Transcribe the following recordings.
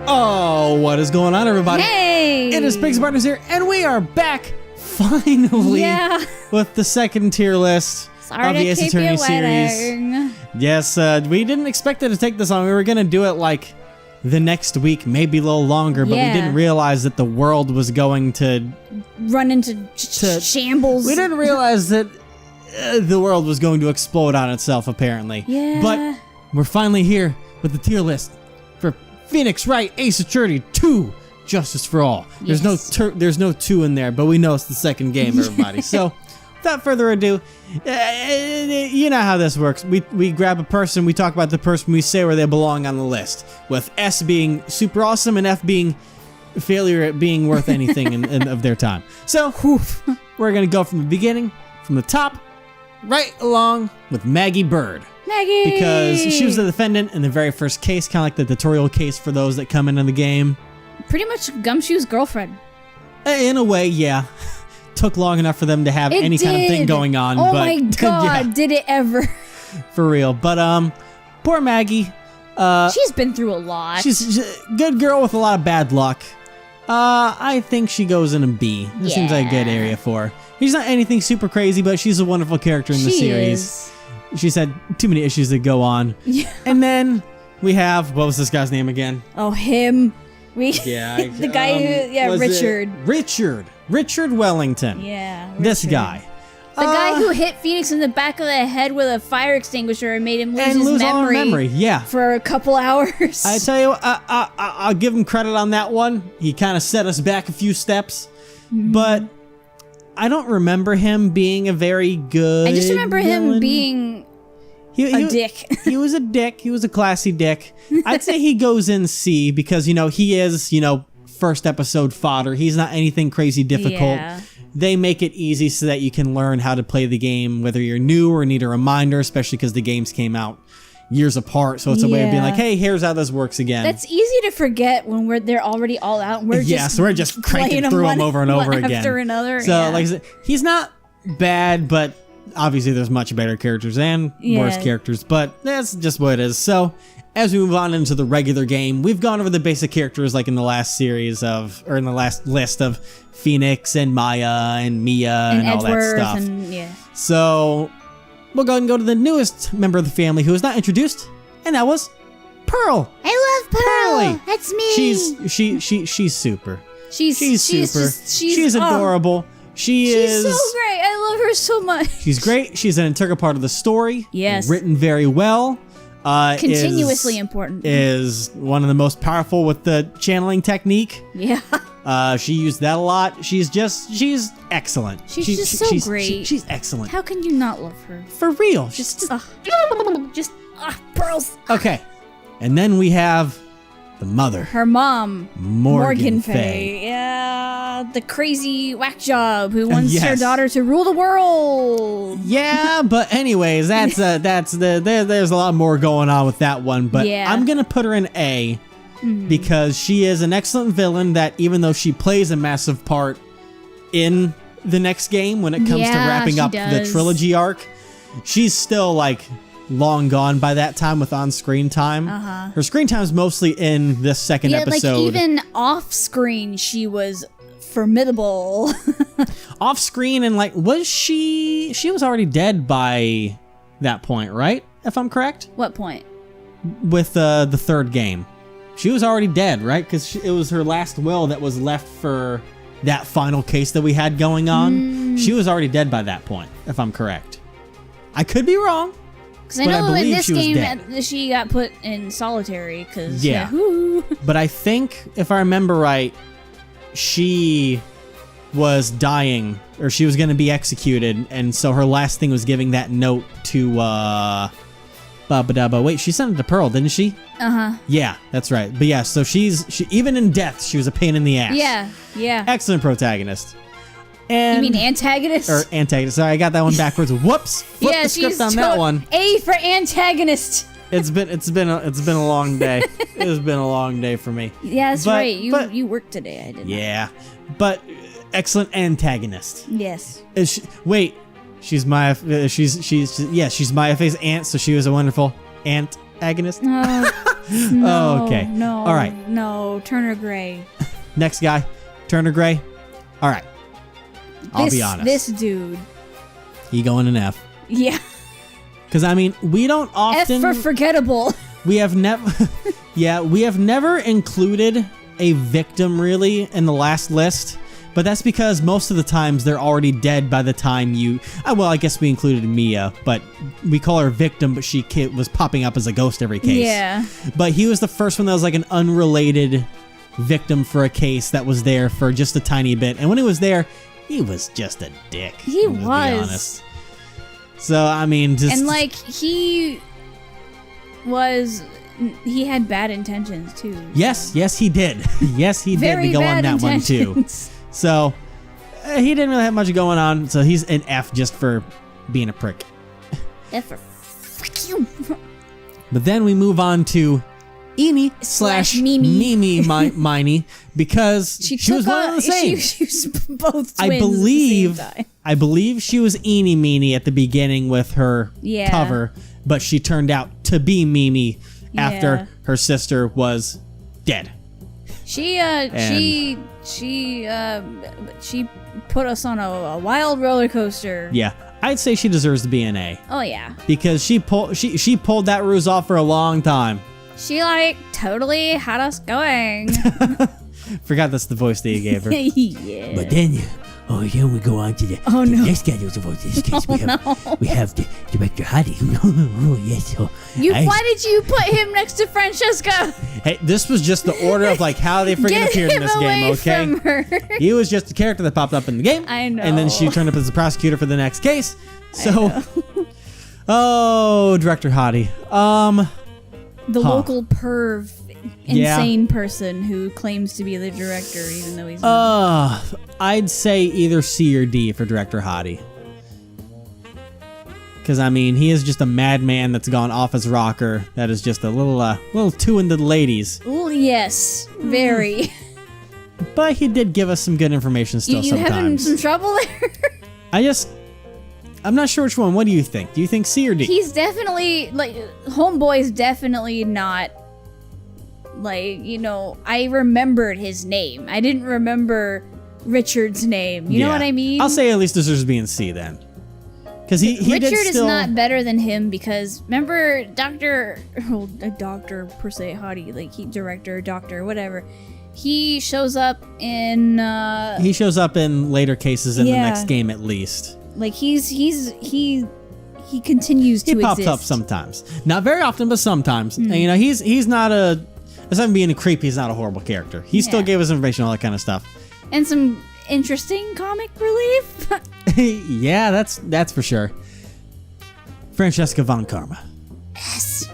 Oh, what is going on, everybody? Hey! It is Pigs Partners here, and we are back finally with the second tier list Sorry of the to Ace keep Attorney you series. waiting. Yes, we didn't expect it to take this long. We were gonna do it like the next week, maybe a little longer, but we didn't realize that the world was going to run into shambles. We didn't realize that the world was going to explode on itself, apparently. Yeah. But we're finally here with the tier list for Phoenix Wright, Ace Attorney 2, Justice for All. Yes. There's no 2 in there, but we know it's the second game, everybody. So, without further ado, you know how this works. We grab a person, we talk about the person, we say where they belong on the list, with S being super awesome and F being failure at being worth anything of their time. So, we're going to go from the beginning, from the top, right along with Maggie Bird. Maggie! Because she was the defendant in the very first case, kind of like the tutorial case for those that come into the game. Pretty much Gumshoe's girlfriend. In a way, yeah. Took long enough for them to have any kind of thing going on. Oh but, my god, did it ever. For real. But, poor Maggie. She's been through a lot. She's a good girl with a lot of bad luck. I think she goes in a B. This seems like a good area for her. She's not anything super crazy, but she's a wonderful character in the series. She's had too many issues that go on. Yeah. And then we have, what was this guy's name again? Oh, him. Yeah. The guy who, Richard. Richard Wellington. Yeah. Richard. This guy. The guy who hit Phoenix in the back of the head with a fire extinguisher and made him lose all his memory. Yeah. For a couple hours. I tell you, I'll give him credit on that one. He kind of set us back a few steps. But I don't remember him being a very good I just remember villain. him being a dick. He was a dick. He was a classy dick. I'd say he goes in C because, he is, first episode fodder. He's not anything crazy difficult. Yeah. They make it easy so that you can learn how to play the game, whether you're new or need a reminder, especially because the games came out years apart. So it's a way of being like, hey, here's how this works again. That's easy to forget when they're already all out. So we're just cranking through them over and over again. After another. So like I said, he's not bad, but obviously there's much better characters and worse characters, but that's just what it is. So as we move on into the regular game, we've gone over the basic characters like in the last series or in the last list of Phoenix and Maya and Mia and all Edgeworth that stuff. And, So we'll go ahead and go to the newest member of the family who was not introduced, and that was Pearl. I love Pearl. Pearly. That's me. She's super. She's super. She's adorable. She's so great. I love her so much. She's great. She's an integral part of the story. Yes. Written very well. Continuously important. Is one of the most powerful with the channeling technique. Yeah. She used that a lot. She's excellent. She's so great. She's excellent. How can you not love her? For real. Pearls. Okay. And then we have the mother. Her mom. Morgan Fay. Fay. Yeah. The crazy whack job who wants her daughter to rule the world. Yeah, but anyways, there's a lot more going on with that one. But I'm going to put her in A. Because she is an excellent villain that even though she plays a massive part in the next game when it comes to wrapping up the trilogy arc, she's still like long gone by that time with on-screen time. Her screen time is mostly in this second episode. Like even off-screen she was formidable. Off-screen and like she was already dead by that point, right? If I'm correct? What point? With the third game. She was already dead, right? Because it was her last will that was left for that final case that we had going on. She was already dead by that point, if I'm correct. I could be wrong. Because I know in this game she got put in solitary. Because But I think, if I remember right, she was dying, or she was going to be executed, and so her last thing was giving that note to wait, she sent it to Pearl, didn't she? Yeah, that's right. But yeah, so she even in death, she was a pain in the ass. Yeah. Excellent protagonist. And you mean antagonist? Or antagonist. Sorry, I got that one backwards. Whoops. Flip the script on that one. A for antagonist. It's been a long day. It has been a long day for me. Yeah, that's right. You worked today. I did. Yeah, but excellent antagonist. Yes. She's Maya Fey's aunt, so she was a wonderful antagonist. No, okay. No. All right. No. Turner Gray. Next guy, Turner Gray. All right. I'll be honest. This dude. He going an F. Yeah. Because I mean, we don't often. F for forgettable. We have never. Yeah, we have never included a victim really in the last list. But that's because most of the times they're already dead by the time you... well, I guess we included Mia, but we call her victim, but she was popping up as a ghost every case. Yeah. But he was the first one that was like an unrelated victim for a case that was there for just a tiny bit. And when he was there, he was just a dick. He was. To be honest. So, I mean, just... And, like, he had bad intentions, too. Yes, he did. Yes, he did to go on that one, too. So, he didn't really have much going on, so he's an F just for being a prick. F for frick you. But then we move on to Eenie / Mimi Miney, because she was one of the same. She was both twins at the same time. I believe she was Eenie Meenie at the beginning with her cover, but she turned out to be Mimi after her sister was dead. She put us on a wild roller coaster. Yeah, I'd say she deserves to be an A. Oh yeah, because she pulled that ruse off for a long time. She totally had us going. Forgot that's the voice that you gave her. Yeah. But then we go on to the next guy who's the voice. In this case, we have the director Hadi. Yes. Why did you put him next to Francesca? Hey, this was just the order of how they freaking appeared in this game, okay? From her. He was just a character that popped up in the game. I know. And then she turned up as the prosecutor for the next case. So, Director Hadi. The local perv, insane person who claims to be the director, even though he's not. I'd say either C or D for Director Hadi. Because, I mean, he is just a madman that's gone off his rocker. That is just a little too into the ladies. Oh, yes. Very. But he did give us some good information still sometimes. You having some trouble there? I'm not sure which one. What do you think? Do you think C or D? He's definitely, Homeboy's definitely not, I remembered his name. I didn't remember Richard's name. You know what I mean? I'll say at least deserves to be in C then. Because Richard is not better than him because, remember, Doctor per se, Hadi, director, doctor, whatever. He shows up in... he shows up in later cases in the next game at least. He continues to exist. He pops up sometimes. Not very often, but sometimes. And, he's not aside from being a creep, he's not a horrible character. He still gave us information, all that kind of stuff. And some interesting comic relief. Yeah, that's for sure. Francesca von Karma. Yes.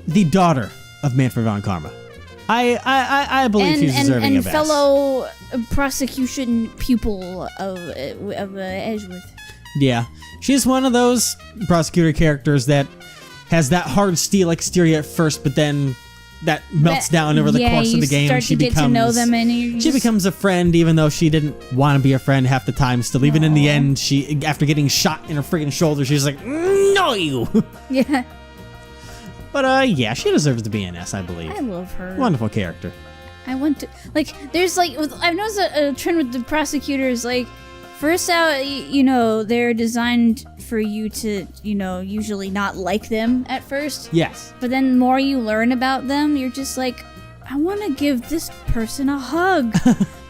The daughter of Manfred von Karma. I believe she's deserving of S. And fellow prosecution pupil of Edgeworth. Yeah. She's one of those prosecutor characters that has that hard steel exterior at first, but then that melts down over the course of the game. She becomes to know them, and she becomes a friend, even though she didn't want to be a friend half the time. Still, even in the end, after getting shot in her freaking shoulder, she's like, "No, you." Yeah. But she deserves to be an S, I believe. I love her. Wonderful character. I want to there's I've noticed a trend with the prosecutors. First out, they're designed for you to, usually not like them at first. Yes. But then the more you learn about them, you're just I want to give this person a hug.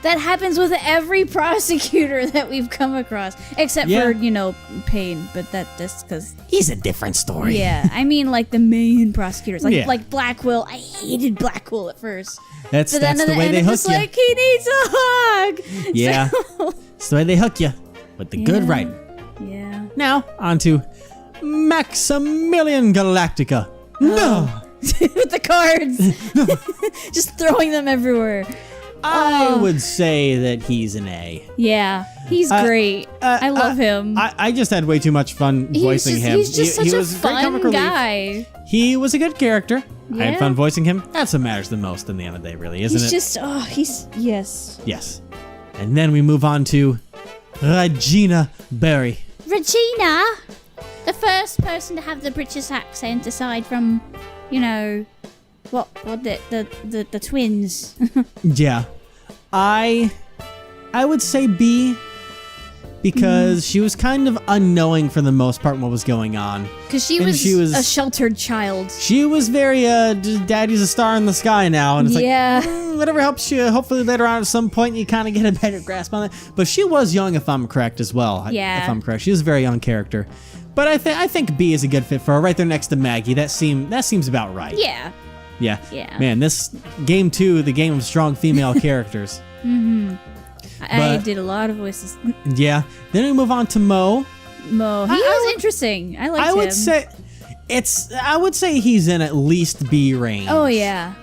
That happens with every prosecutor that we've come across. Except for, Payne. But that's because... he's a different story. Yeah. I mean, the main prosecutors. Like Blackwell. I hated Blackwell at first. That's the way they hook you. He needs a hug. Yeah. It's the way they hook you. With the good writing. Yeah. Now, on to Maximilian Galactica. No! With the cards. Just throwing them everywhere. I would say that he's an A. Yeah, he's great. I love him. I just had way too much fun voicing him. He's just such a fun guy. He was a good character. Yeah. I had fun voicing him. That's what matters the most in the end of the day, really, isn't it? Yes. Yes. And then we move on to Regina Berry. Regina? The first person to have the British accent aside from, Well, the twins. Yeah. I would say B, because she was kind of unknowing for the most part what was going on. Because she was a sheltered child. She was very, daddy's a star in the sky now. And it's like, whatever helps you. Hopefully later on at some point you kind of get a better grasp on it. But she was young, if I'm correct, as well. Yeah. If I'm correct. She was a very young character. But I think B is a good fit for her, right there next to Maggie. That seems about right. Yeah. Yeah. Man, this game 2, the game of strong female characters. Mm-hmm. I did a lot of voices. Yeah. Then we move on to Mo. He was interesting. I liked him. I would say he's in at least B range. Oh yeah.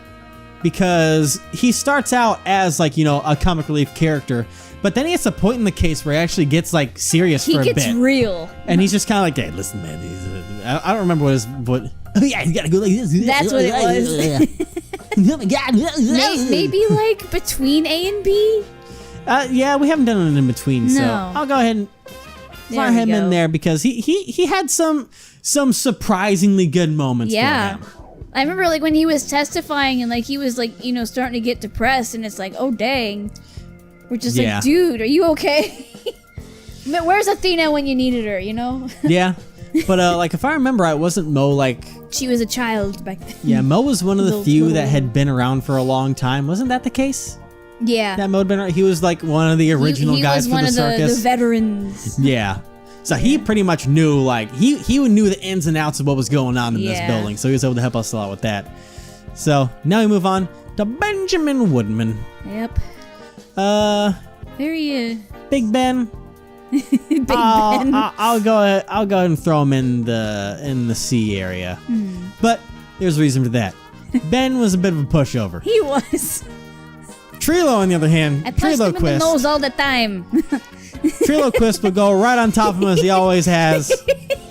Because he starts out as like, a comic relief character, but then he hits a point in the case where he actually gets like serious for a bit. He gets real. And he's just kind of like, hey, listen, man. I don't remember what. Oh yeah, he's gotta go like this. That's what it was. Oh my god. Maybe like between A and B. Yeah, we haven't done it in between, so I'll go ahead and fire him in there because he had some surprisingly good moments. For him. I remember like when he was testifying and like he was like starting to get depressed and it's like, oh dang, we're just like, dude, are you okay? Where's Athena when you needed her? Yeah, but like if I remember right, wasn't Mo like she was a child back then? Yeah, Mo was one of the few that had been around for a long time. Wasn't that the case? Yeah. That Mo had been around. He was like one of the original guys for the circus. He was one of the veterans. Yeah. So he pretty much knew, like, he knew the ins and outs of what was going on in this building. So he was able to help us a lot with that. So now we move on to Benjamin Woodman. Yep. Very, Big Ben. Big Ben. I'll go ahead and throw him in the C area. But there's a reason for that. Ben was a bit of a pushover. He was. Trilo, on the other hand, I punched him in the nose all the time. Triloquist would go right on top of him as he always has.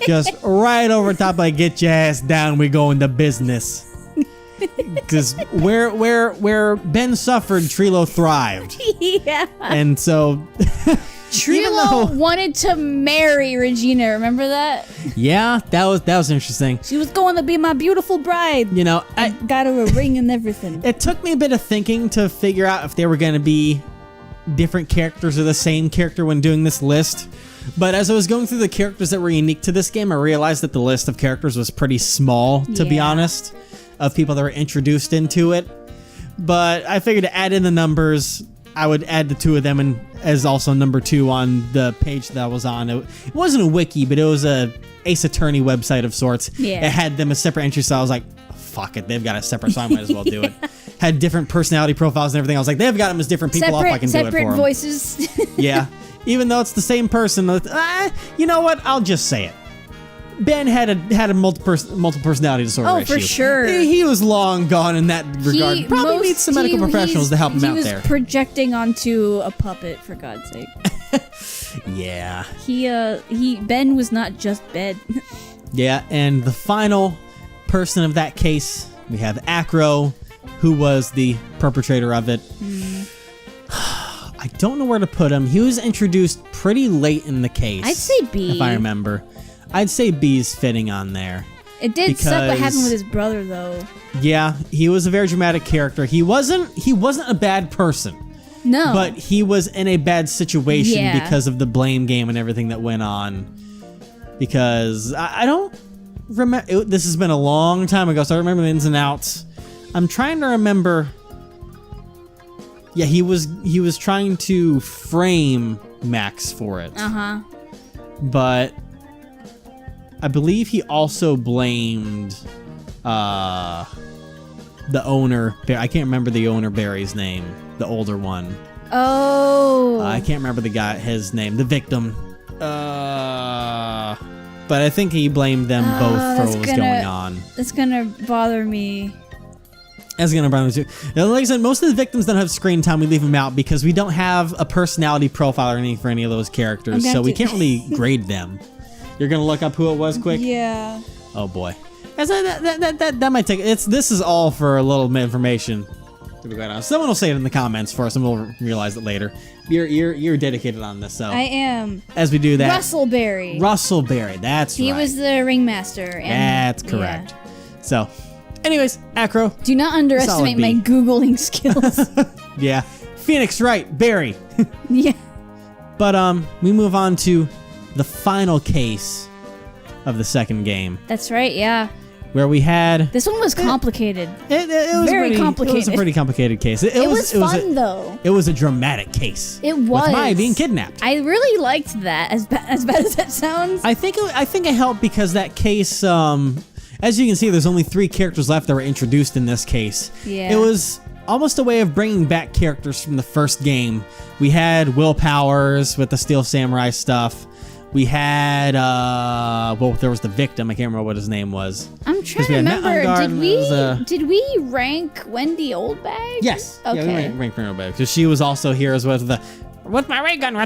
Just right over top, like, get your ass down, we go into business. Because where Ben suffered, Trilo thrived. Yeah. And so... Trilo wanted to marry Regina, remember that? Yeah, that was interesting. She was going to be my beautiful bride. I got her a ring and everything. It took me a bit of thinking to figure out if they were going to be different characters or the same character when doing this list. But as I was going through the characters that were unique to this game, I realized that the list of characters was pretty small, to be honest, of people that were introduced into it. But I figured to add in the numbers, I would add the two of them and as also number 2 on the page that I was on. It wasn't a wiki, but it was a Ace Attorney website of sorts. Yeah. It had them as separate entries, so I was like, fuck it, they've got a separate, so I might as well do it. Had different personality profiles and everything. I was like, they've got them as different people. I can do it for them. Separate voices. Yeah. Even though it's the same person, you know what? I'll just say it. Ben had a multiple personality disorder issue. Oh, for sure. He was long gone in that regard. Probably needs some medical professionals to help him out there. He was projecting onto a puppet, for God's sake. Yeah. Ben was not just Ben. Yeah, and the final person of that case, we have Acro, who was the perpetrator of it. I don't know where to put him. He was introduced pretty late in the case. I'd say B. If I remember. I'd say B's fitting on there. It did suck what happened with his brother, though. Yeah, he was a very dramatic character. He wasn't a bad person. No. But he was in a bad situation because of the blame game and everything that went on. Because I don't remember. This has been a long time ago, so I don't remember the ins and outs. I'm trying to remember. Yeah, he was trying to frame Max for it. Uh-huh. But I believe he also blamed the owner. I can't remember the owner Barry's name, the older one. Oh. I can't remember his name, the victim. But I think he blamed them both for what was going on. That's gonna bother me. That's gonna bother me too. Like I said, most of the victims don't have screen time. We leave them out because we don't have a personality profile or anything for any of those characters, so we can't really grade them. You're gonna look up who it was quick? Yeah. Oh boy. That might take. This is all for a little bit of information. To be quite honest, someone will say it in the comments for us, and we'll realize it later. You're dedicated on this, so I am. As we do that, Russell Berry. Russell Berry. That's right. He was the ringmaster. That's correct. Yeah. So, Anyways, Acro. Do not underestimate my Googling skills. Yeah. Phoenix, Wright, Barry. Yeah. But we move on to the final case of the second game. That's right, yeah. Where we had... This one was complicated. It was very complicated. It was a pretty complicated case. It was fun, though. It was a dramatic case. It was. With Maya being kidnapped. I really liked that, as bad as that sounds. I think it helped because that case, as you can see, there's only 3 characters left that were introduced in this case. Yeah. It was almost a way of bringing back characters from the first game. We had Will Powers with the Steel Samurai stuff. We had, well, there was the victim. I can't remember what his name was. I'm trying to remember. Did we rank Wendy Oldbag? Yes. Okay. Yeah, we ranked Wendy Oldbag. Because she was also here as well as with my ray gun. All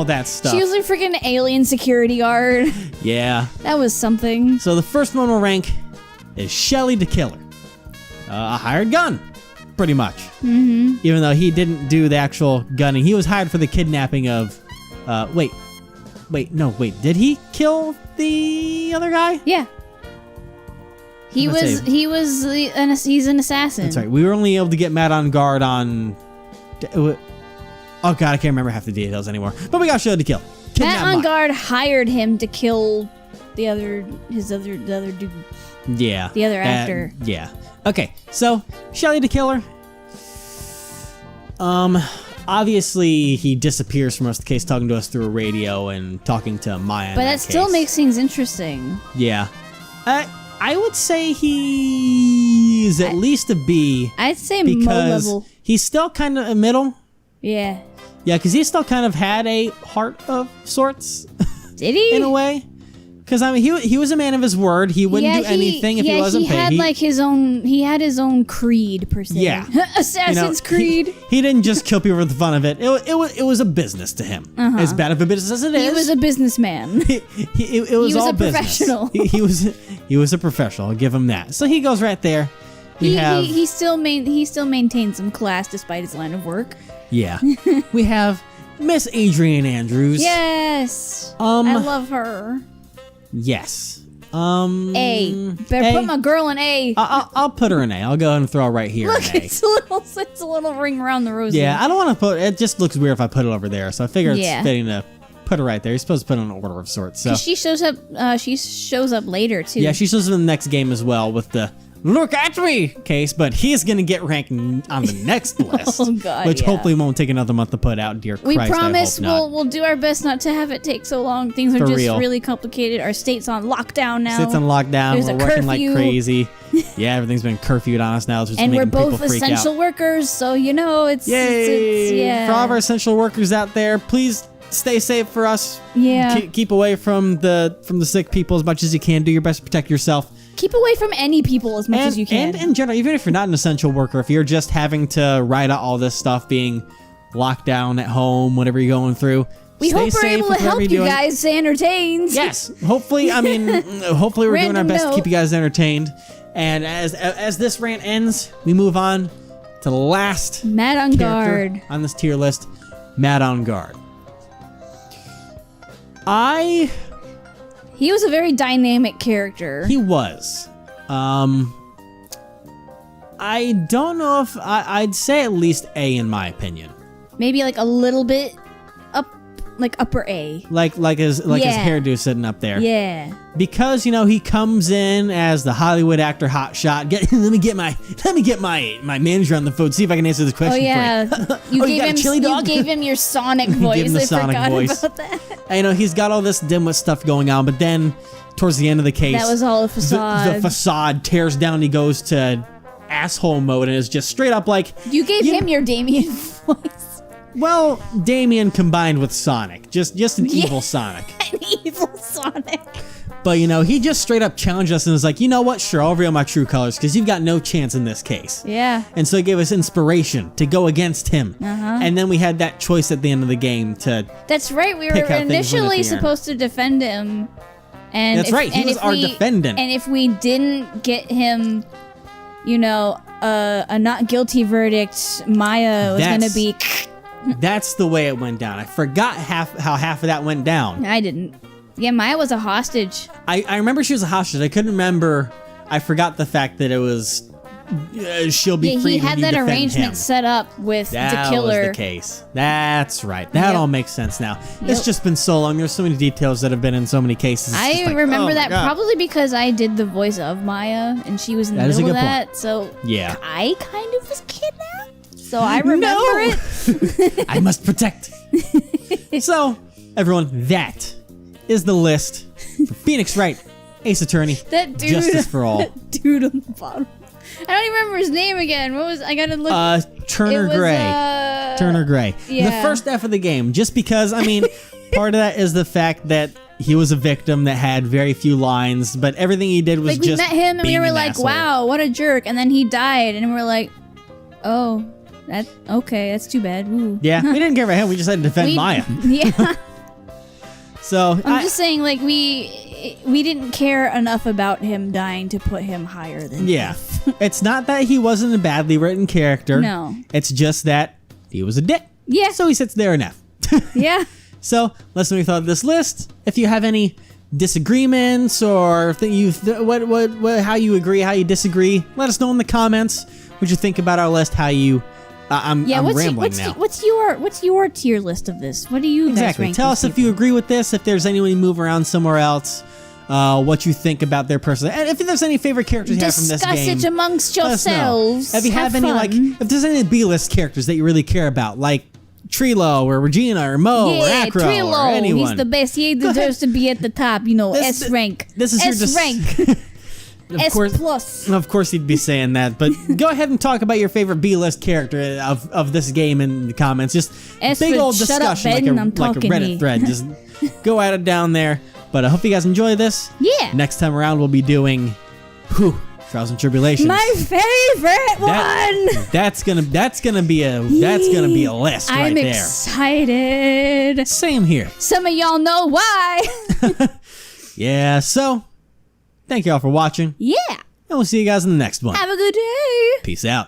that stuff. She was a freaking alien security guard. Yeah. That was something. So the first one we'll rank is Shelly the Killer. A hired gun. Pretty much. Mm-hmm. Even though he didn't do the actual gunning. He was hired for the kidnapping of... Wait, did he kill the other guy? Yeah. He's an assassin. That's right. We were only able to get Matt on guard on... Oh god, I can't remember half the details anymore. But we got Shelly to kill. Matt on guard hired him to kill the other dude. Yeah. The other actor. Yeah. Okay, so Shelly the Killer. Obviously he disappears from most of the case, talking to us through a radio and talking to Maya. But that still makes things interesting. Yeah. I would say he's at least a B. I'd say Mo level. He's still kind of a middle. Yeah. Yeah, because he still kind of had a heart of sorts. Did he? In a way. Because, I mean, he was a man of his word. He wouldn't do anything if he wasn't paid. He had his own creed, per se. Yeah. Assassin's Creed. He didn't just kill people for the fun of it. It was a business to him. As bad of a business as it is. He was a businessman. It was all business. Professional. He was a professional. I'll give him that. So he goes right there. He still maintains some class despite his line of work. Yeah. We have Miss Adrienne Andrews. Yes. I love her. Yes. A. Better put my girl in A. I'll put her in A. I'll go ahead and throw right here. Look, in A. it's a little ring around the rosy. Yeah, I don't want to put it. Just looks weird if I put it over there. So I figure it's fitting to put her right there. You're supposed to put it in an order of sorts. So she shows up. She shows up later too. Yeah, she shows up in the next game as well with the "Look at me" case, but he's gonna get ranked on the next list. Oh god, which hopefully won't take another month to put out. Dear we Christ, promise I hope not. we'll do our best not to have it take so long. Things are really complicated. Our state's on lockdown now. State's on lockdown. There's we're working like crazy. Yeah, everything's been curfewed on us now. It's just and we're making people both freak essential out. workers, so you know it's Yay! For all of our essential workers out there, please stay safe for us. Yeah. Keep away from the sick people as much as you can. Do your best to protect yourself. Keep away from any people as much as you can. And in general, even if you're not an essential worker, if you're just having to ride out all this stuff, being locked down at home, whatever you're going through, we hope we're able to help you guys stay entertained. Yes. Hopefully, hopefully we're doing our best to keep you guys entertained. And as this rant ends, we move on to the last Matt on guard on this tier list, Matt on guard. He was a very dynamic character. He was. I don't know if I'd say at least A in my opinion. Maybe like a little bit up, like upper A. Like his hairdo sitting up there. Yeah. Because he comes in as the Hollywood actor hotshot. Let me get my manager on the phone. See if I can answer this question. Oh yeah. For you. You gave him your Sonic voice. I forgot about that. I know he's got all this dimwit stuff going on, but then towards the end of the case, that was all a facade. The facade tears down. He goes to asshole mode and is just straight up like. You gave him your Damien voice. Well, Damien combined with Sonic, just an evil Sonic. An evil Sonic. But he just straight up challenged us and was like, you know what? Sure, I'll reveal my true colors because you've got no chance in this case. Yeah. And so he gave us inspiration to go against him. And then we had that choice at the end of the game to. That's right. We were initially supposed to defend him. And that's right. He was our defendant. And if we didn't get him, a not guilty verdict, Maya was going to be. That's the way it went down. I forgot how half of that went down. I didn't. Yeah, Maya was a hostage. I remember she was a hostage. I couldn't remember. I forgot the fact that it was she'll be free. He had that arrangement set up with the killer. That was the case. That's right. That all makes sense now. It's just been so long. There's so many details that have been in so many cases. I remember that probably because I did the voice of Maya and she was in the middle of that. Point. So yeah, I kind of was kidnapped. So I remember it. I must protect. So, everyone, that is the list for Phoenix Wright, Ace Attorney, that dude, Justice for All. That dude on the bottom. I don't even remember his name again. What was I gotta look? Turner Gray. Turner Gray. Yeah. The first F of the game, just because I mean, part of that is the fact that he was a victim that had very few lines, but everything he did was like we just met him and we were like, asshole. "Wow, what a jerk!" And then he died, and we're like, "Oh, that's okay. That's too bad." Ooh. Yeah, we didn't care about him. We just had to defend Maya. Yeah. So I'm just saying, like we didn't care enough about him dying to put him higher than. Yeah. It's not that he wasn't a badly written character. No. It's just that he was a dick. Yeah. So he sits there an F. Yeah. So let us know what you thought of this list. If you have any disagreements or how you agree, how you disagree, let us know in the comments what you think about our list, how you... I'm rambling now. What's your tier list of this? What do you guys rank Tell us if you agree with this, if there's anyone you move around somewhere else. What you think about their person, and if there's any favorite characters you have from this game, discuss it amongst yourselves. If you have any if there's any B-list characters that you really care about, like Trilo or Regina or Mo or Acro Trilo, or anyone, he's the best. He deserves to be at the top. You know, S rank. This is S rank. S plus. Of course, he'd be saying that, but go ahead and talk about your favorite B-list character of this game in the comments. Just big old discussion, like a Reddit thread. Just go at it down there. But I hope you guys enjoy this. Yeah. Next time around, we'll be doing Trials and Tribulations. My favorite one. That's gonna be a list right there. I'm excited. Same here. Some of y'all know why. Yeah. So, thank y'all for watching. Yeah. And we'll see you guys in the next one. Have a good day. Peace out.